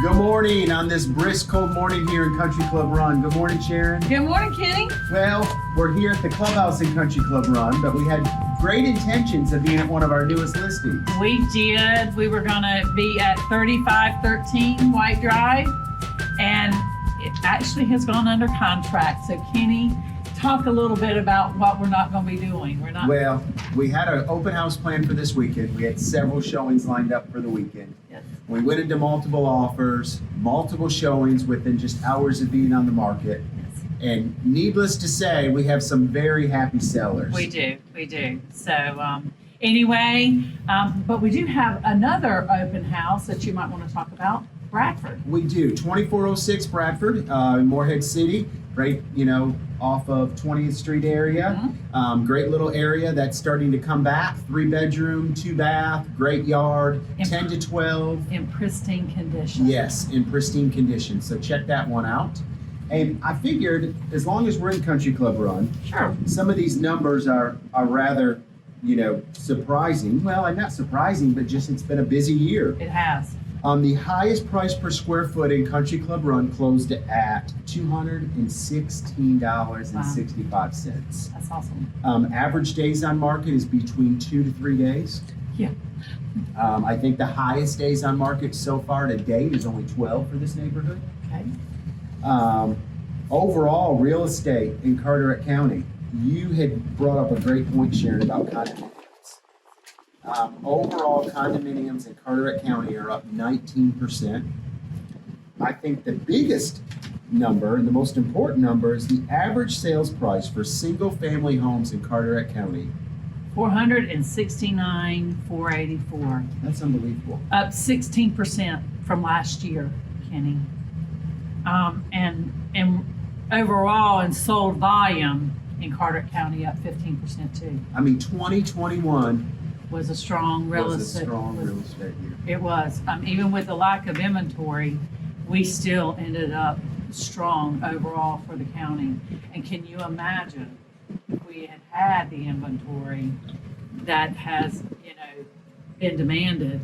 Good morning on this brisk, cold morning here in Country Club Run. Good morning, Sharon. Good morning, Kenny. Well, we're here at the clubhouse in Country Club Run, but we had great intentions of being at one of our newest listings. We did. We were going to be at 3513 White Drive, and it actually has gone under contract. So, Kenny, talk a little bit about what we're not going to be doing. Well, we had an open house planned for this weekend. We had several showings lined up for the weekend. Yes. We went into multiple offers, multiple showings within just hours of being on the market. Yes. And needless to say, we have some very happy sellers. We do. So, anyway, but we do have another open house that you might want to talk about, Bradford. We do. 2406 Bradford in Morehead City, right, off of 20th Street area. Mm-hmm. Great little area that's starting to come back. 3-bedroom, 2-bath, great yard, 10 to 12. In pristine condition. Yes, in pristine condition. So check that one out. And I figured, as long as we're in Country Club Run, Sure. some of these numbers are rather, surprising. Well, not surprising, but just it's been a busy year. It has. The highest price per square foot in Country Club Run closed at $216.65. That's awesome. Average days on market is between 2 to 3 days. Yeah. I think the highest days on market so far to date is only 12 for this neighborhood. Okay. Overall, real estate in Carteret County, you had brought up a great point, Sharon, about condominiums. Overall, condominiums in Carteret County are up 19%. I think the biggest number and the most important number is the average sales price for single-family homes in Carteret County. $469,484. That's unbelievable. Up 16% from last year, Kenny. And overall in sold volume in Carteret County up 15% too. I mean, 2021 Was a strong real was a estate. strong real estate year. It was. Even with the lack of inventory, we still ended up strong overall for the county. And can you imagine if we had the inventory that has, been demanded?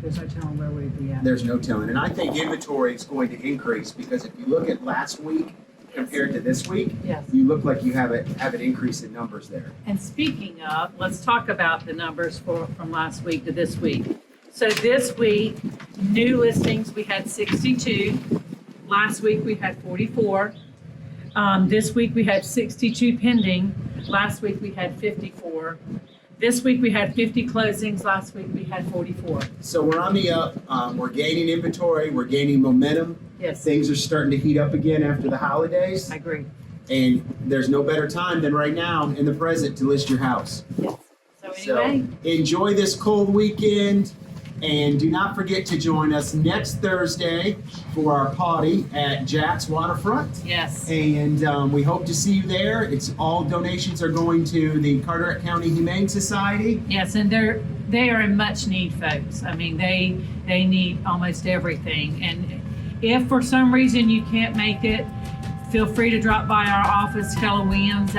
There's no telling where we'd be at. There's no telling. And I think inventory is going to increase because if you look at last week compared to this week, Yes. you look like you have an increase in numbers there. And speaking of, let's talk about the numbers from last week to this week. So this week, new listings, we had 62. Last week, we had 44. This week, we had 62 pending. Last week, we had 54. This week, we had 50 closings. Last week, we had 44. So we're on the up. We're gaining inventory. We're gaining momentum. Yes, Things are starting to heat up again after the holidays. I agree. And there's no better time than right now in the present to list your house. Yes. So anyway, Enjoy this cold weekend. And do not forget to join us next Thursday for our party at Jack's Waterfront. yes. And we hope to see you there. It's all donations are going to the Carteret County Humane Society. Yes, and they are in much need, folks. they need almost everything. And if for some reason you can't make it, feel free to drop by our office, Keller Williams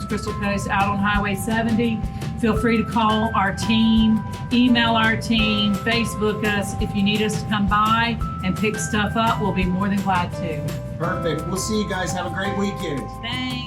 Crystal Coast, out on Highway 70. Feel free to call our team, email our team, Facebook us. If you need us to come by and pick stuff up, we'll be more than glad to. Perfect. We'll see you guys. Have a great weekend. Thanks.